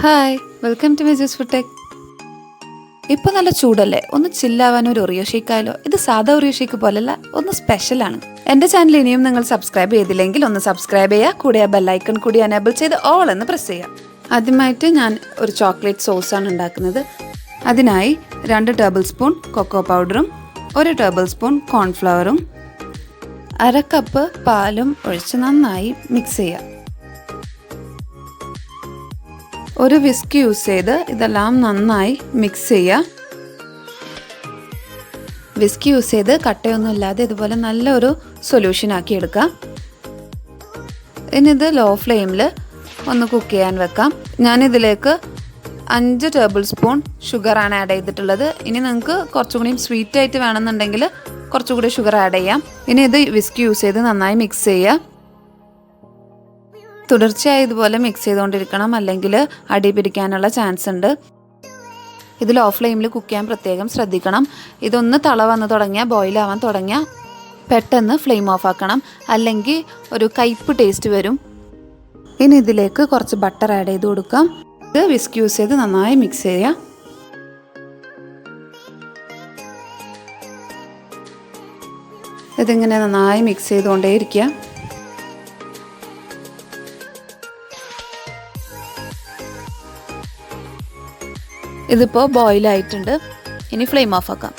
Hi, welcome to മിജസ് food tech. ഇപ്പോൾ നല്ല ചൂടല്ലേ, ഒന്ന് ചില്ലാവാൻ ഒരു ഒറിയോ ഷേക്ക് ആയാലോ. ഇത് സാധാ ഒറിയോ ഷേക്ക് പോലല്ല, ഒന്ന് സ്പെഷ്യലാണ്. എൻ്റെ ചാനൽ ഇനിയും നിങ്ങൾ സബ്സ്ക്രൈബ് ചെയ്തില്ലെങ്കിൽ ഒന്ന് സബ്സ്ക്രൈബ് ചെയ്യുക, കൂടെ ആ ബെല്ലൈക്കൺ കൂടി എനേബിൾ ചെയ്ത് ഓൾ എന്ന് പ്രസ് ചെയ്യുക. ആദ്യമായിട്ട് ഞാൻ ഒരു ചോക്ലേറ്റ് സോസാണ് ഉണ്ടാക്കുന്നത്. അതിനായി 2 ടേബിൾ സ്പൂൺ കൊക്കോ പൗഡറും 1 ടേബിൾ സ്പൂൺ കോൺഫ്ലവറും 1/2 കപ്പ് പാലും ഒഴിച്ച് നന്നായി മിക്സ് ചെയ്യുക. ഒരു വിസ്ക് യൂസ് ചെയ്ത് ഇതെല്ലാം നന്നായി മിക്സ് ചെയ്യുക. വിസ്ക് യൂസ് ചെയ്ത് കട്ടയൊന്നും ഇല്ലാതെ ഇതുപോലെ നല്ലൊരു സൊല്യൂഷൻ ആക്കി എടുക്കുക. ഇനി ഇത് ലോ ഫ്ലെയിമിൽ ഒന്ന് കുക്ക് ചെയ്യാൻ വെക്കാം. ഞാനിതിലേക്ക് 5 ടേബിൾ സ്പൂൺ ഷുഗറാണ് ആഡ് ചെയ്തിട്ടുള്ളത്. ഇനി നിങ്ങൾക്ക് കുറച്ചുകൂടി സ്വീറ്റ് ആയിട്ട് വേണമെന്നുണ്ടെങ്കിൽ കുറച്ചുകൂടി ഷുഗർ ആഡ് ചെയ്യാം. ഇനി ഇത് വിസ്ക് യൂസ് ചെയ്ത് നന്നായി മിക്സ് ചെയ്യുക. തുടർച്ചയായി ഇതുപോലെ മിക്സ് ചെയ്തുകൊണ്ടിരിക്കണം, അല്ലെങ്കിൽ അടി പിടിക്കാനുള്ള ചാൻസ് ഉണ്ട്. ഇത് ലോ ഫ്ലെയിമിൽ കുക്ക് ചെയ്യാൻ പ്രത്യേകം ശ്രദ്ധിക്കണം. ഇതൊന്ന് തള വന്ന് തുടങ്ങിയാൽ, ബോയിൽ ആവാൻ തുടങ്ങിയാൽ പെട്ടെന്ന് ഫ്ലെയിം ഓഫ് ആക്കണം, അല്ലെങ്കിൽ ഒരു കയ്പ്പ് ടേസ്റ്റ് വരും. ഇനി ഇതിലേക്ക് കുറച്ച് ബട്ടർ ആഡ് ചെയ്ത് കൊടുക്കാം. ഇത് വിസ്ക് യൂസ് ചെയ്ത് നന്നായി മിക്സ് ചെയ്യാം. ഇതിങ്ങനെ നന്നായി മിക്സ് ചെയ്തുകൊണ്ടേയിരിക്കുക. ഇതിപ്പോൾ ബോയിലായിട്ടുണ്ട്. ഇനി ഫ്ലെയിം ഓഫ് ആക്കാം.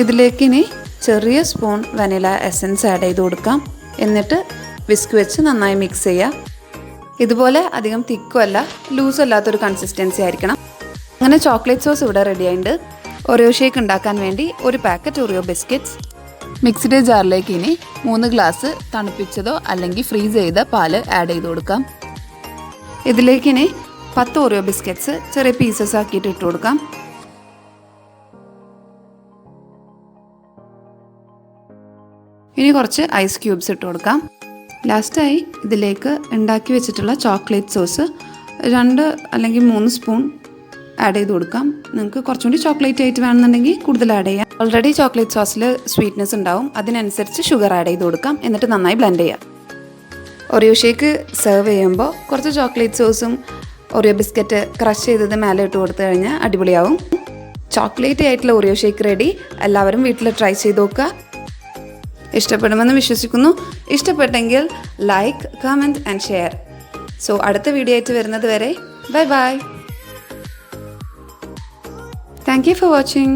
ഇതിലേക്ക് ഇനി ചെറിയ സ്പൂൺ വനില എസൻസ് ആഡ് ചെയ്ത് കൊടുക്കാം. എന്നിട്ട് വിസ്ക് വെച്ച് നന്നായി മിക്സ് ചെയ്യാം. ഇതുപോലെ അധികം തിക്കും അല്ല ലൂസും അല്ലാത്തൊരു കൺസിസ്റ്റൻസി ആയിരിക്കണം. അങ്ങനെ ചോക്ലേറ്റ് സോസ് ഇവിടെ റെഡി ആയിട്ടുണ്ട്. ഒറിയോ ഷേക്ക് ഉണ്ടാക്കാൻ വേണ്ടി ഒരു പാക്കറ്റ് ഒറിയോ ബിസ്ക്കറ്റ്സ്. മിക്സ്ഡ് ജാറിലേക്ക് ഇനി 3 ഗ്ലാസ് തണുപ്പിച്ചതോ അല്ലെങ്കിൽ ഫ്രീസ് ചെയ്ത പാല് ആഡ് ചെയ്ത് കൊടുക്കാം. ഇതിലേക്ക് ഇനി 10 ഓറിയോ ബിസ്ക്കറ്റ്സ് ചെറിയ പീസസ് ആക്കിയിട്ട് ഇട്ട് കൊടുക്കാം. ഇനി കുറച്ച് ഐസ് ക്യൂബ്സ് ഇട്ട് കൊടുക്കാം. ലാസ്റ്റായി ഇതിലേക്ക് ഉണ്ടാക്കി വെച്ചിട്ടുള്ള ചോക്ലേറ്റ് സോസ് 2 അല്ലെങ്കിൽ 3 സ്പൂൺ ആഡ് ചെയ്ത് കൊടുക്കാം. നിങ്ങൾക്ക് കുറച്ചുകൂടി ചോക്ലേറ്റ് ആയിട്ട് വേണമെന്നുണ്ടെങ്കിൽ കൂടുതൽ ആഡ് ചെയ്യാം. ഓൾറെഡി ചോക്ലേറ്റ് സോസിൽ സ്വീറ്റ്നെസ് ഉണ്ടാവും, അതിനനുസരിച്ച് ഷുഗർ ആഡ് ചെയ്ത് കൊടുക്കാം. എന്നിട്ട് നന്നായി ബ്ലെൻഡ് ചെയ്യാം. ഒറിയോ ഷേക്ക് സെർവ് ചെയ്യുമ്പോൾ കുറച്ച് ചോക്ലേറ്റ് സോസും ഒറിയോ ബിസ്ക്കറ്റ് ക്രഷ് ചെയ്തത് മേലെ ഇട്ട് കൊടുത്തു കഴിഞ്ഞാൽ അടിപൊളിയാവും. ചോക്ലേറ്റ് ആയിട്ടുള്ള ഒറിയോ ഷേക്ക് റെഡി. എല്ലാവരും വീട്ടിൽ ട്രൈ ചെയ്ത് നോക്കുക. ഇഷ്ടപ്പെടുമെന്ന് വിശ്വസിക്കുന്നു. ഇഷ്ടപ്പെട്ടെങ്കിൽ like, comment and share. So അടുത്ത വീഡിയോ ആയിട്ട് വരുന്നത് വരെ bye bye. Thank you for watching.